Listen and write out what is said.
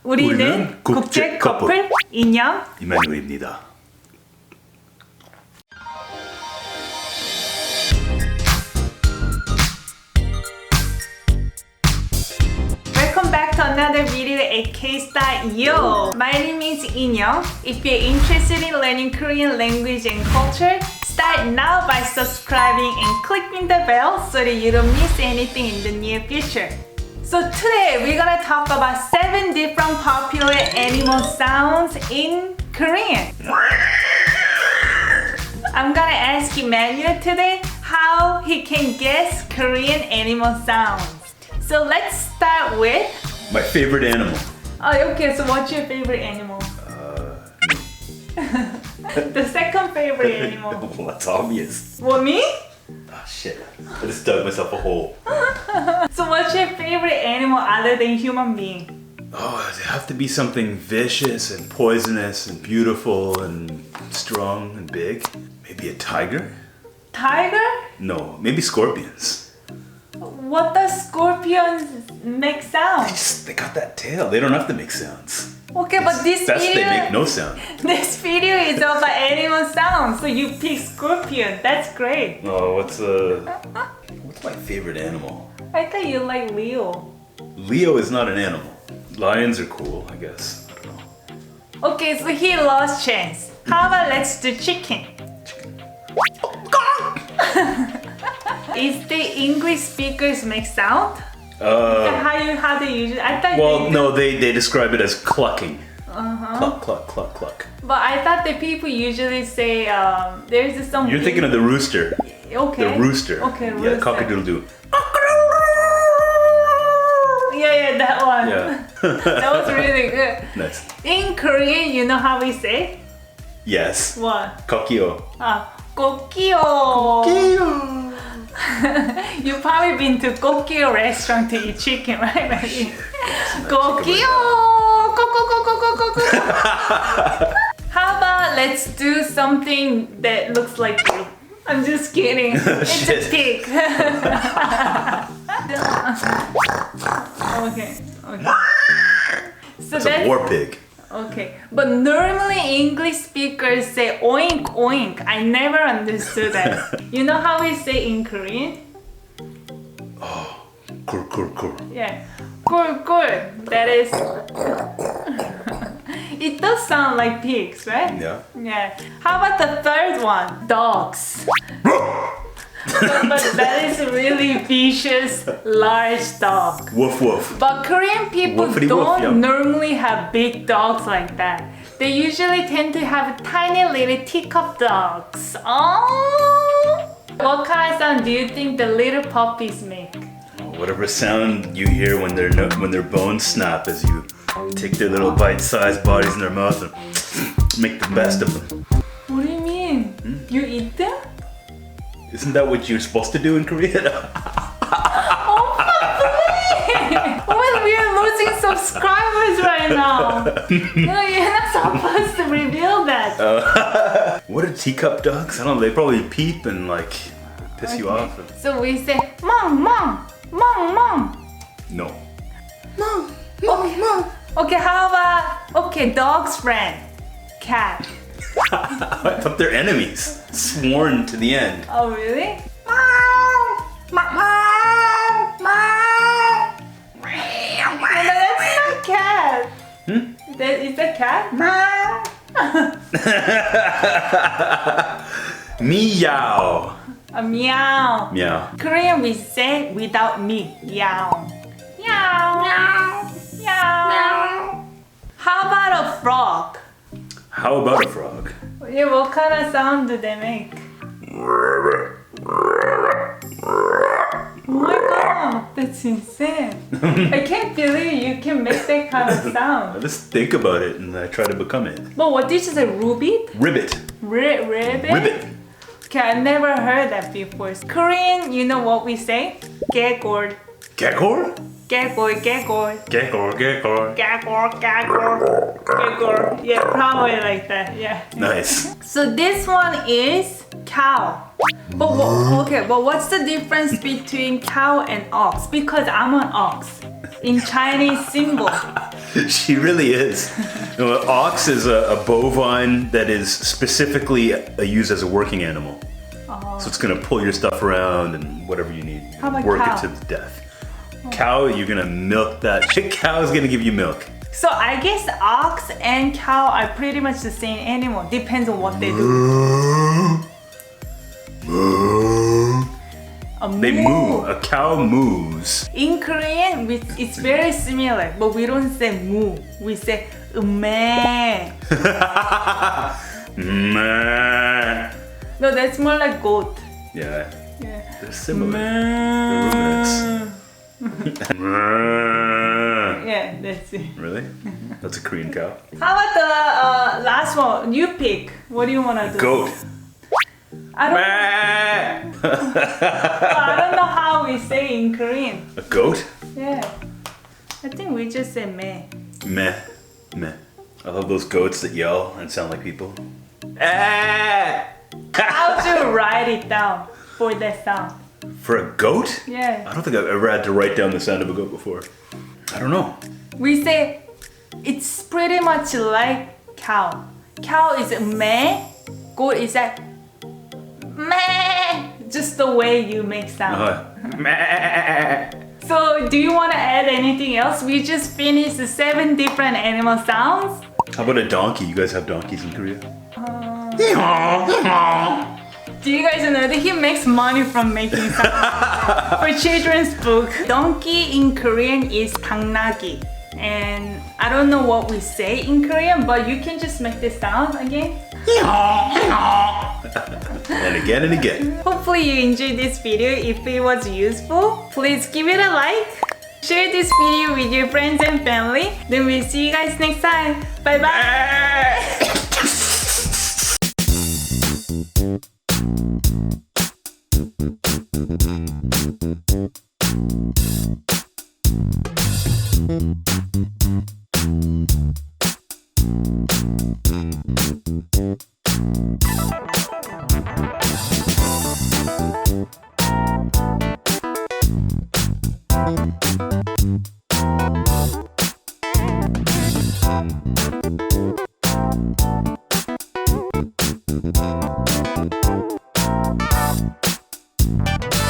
우리는 국제 커플 인형 이만우입니다. Welcome back to another video at KSTYLEYO. My name is Inyoung. If you're interested in learning Korean language and culture, start now by subscribing and clicking the bell so that you don't miss anything in the near future. So today we're gonna talk about 7 different popular animal sounds in Korean. I'm gonna ask Emmanuel today how he can guess Korean animal sounds. So let's start with... My favorite animal. Oh, okay, so what's your favorite animal? The second favorite animal. Well, that's obvious. What, me? Oh shit. I just dug myself a hole. So what's your favorite animal other than human being? Oh, it have to be something vicious and poisonous and beautiful and strong and big. Maybe a tiger? Tiger? No, maybe scorpions. What does scorpions make sounds? They got that tail. They don't have to make sounds. Okay, but this Best video... they make no sound. This video is about animal sounds, so you pick scorpion. That's great. Oh, what's my favorite animal? I thought you like Leo. Leo is not an animal. Lions are cool, I guess. I don't know. Okay, so he lost chance. How about let's do chicken? Is the English speakers make sound? How they usually? I thought. Well, no, they describe it as clucking. Cluck, cluck, cluck, cluck. But I thought that people usually say there's some. You're thinking of the rooster. Okay. The rooster. Okay, Yeah, rooster. cock-a-doodle-doo. Yeah, that one. Yeah. That was really good. Nice. In Korean, you know how we say? Yes. What? Kokyo. Kokyo. You've probably been to Kokyo restaurant to eat chicken, right? Kokyo. How about let's do something that looks like you? I'm just kidding. It's a pig. Okay. So It's a war pig. Okay, but normally English speakers say oink oink. I never understood that. You know how we say in Korean? Oh, kur kur kur. Yeah, gur gur. That is. It does sound like pigs, right? Yeah. Yeah. How about the third one? Dogs. but that is a really vicious, large dog. Woof woof. But Korean people Woofity don't woof, yeah. normally have big dogs like that. They usually tend to have tiny little teacup dogs. Oh! What kind of sound do you think the little puppies make? Whatever sound you hear when their bones snap as you take their little bite-sized bodies in their mouth and make the best of them. What do you mean? You eat them? Isn't that what you're supposed to do in Korea? Oh, please! Well, we are losing subscribers right now. No, you're not supposed to reveal that. What are teacup dogs? I don't know. They probably peep and like piss you off. So we say, Mom, Mom, Mom, Mom. No. Mom, Mom, Mom. Okay, how about, okay, dog's friend, cat. I thought they're enemies, sworn to the end. Oh, really? Meow, meow, meow. No, that's not cat. Is that cat? Meow. Meow. A meow. Meow. Korean we say without me. Meow. Meow. Meow. Meow. How about a frog? How about a frog? Yeah, what kind of sound do they make? Oh my god, that's insane. I can't believe you can make that kind of I sound. just think about it and I try to become it. But what did you say, ruby? Ribbit. Ribbit? Ribbit. Okay, I never heard that before. Korean, you know what we say? Gegor. Gekor? Gegor, gegor. Gekor, gekor. Gegor, gegor. Gegor. Yeah, probably like that, yeah. Nice. So this one is cow. But okay, but what's the difference between cow and ox? Because I'm an ox. in Chinese symbol. She really is. You know, ox is a bovine that is specifically used as a working animal. So it's gonna pull your stuff around and whatever you need. How about work cow? it to the death. Cow, you're gonna milk that. Cow is gonna give you milk. So I guess ox and cow are pretty much the same animal. Depends on what they do. They moo. A cow moos. In Korean, it's very similar, but we don't say moo. We say meh. Meh. No, that's more like goat. Yeah, Yeah. they're similar. They're ruminants. Yeah, that's it. Really? That's a Korean cow. How about the last one? You pick. What do you want to do? Goat. I don't know how we say in Korean. A goat? Yeah. I think we just say meh. Meh. Meh. I love those goats that yell and sound like people. How do you write it down for that sound? For a goat? Yeah. I don't think I've ever had to write down the sound of a goat before. I don't know. We say it's pretty much like cow. Cow is meh. Goat is like meh. Just the way you make sound. Meh. So do you want to add anything else? We just finished the 7 different animal sounds. How about a donkey? You guys have donkeys in Korea? Do you guys know that he makes money from making sounds for children's book? Donkey in Korean is 당나귀. And I don't know what we say in Korean, but you can just make this sound again. And again and again. Hopefully you enjoyed this video. If it was useful, please give it a like. Share this video with your friends and family. Then we'll see you guys next time. Bye bye.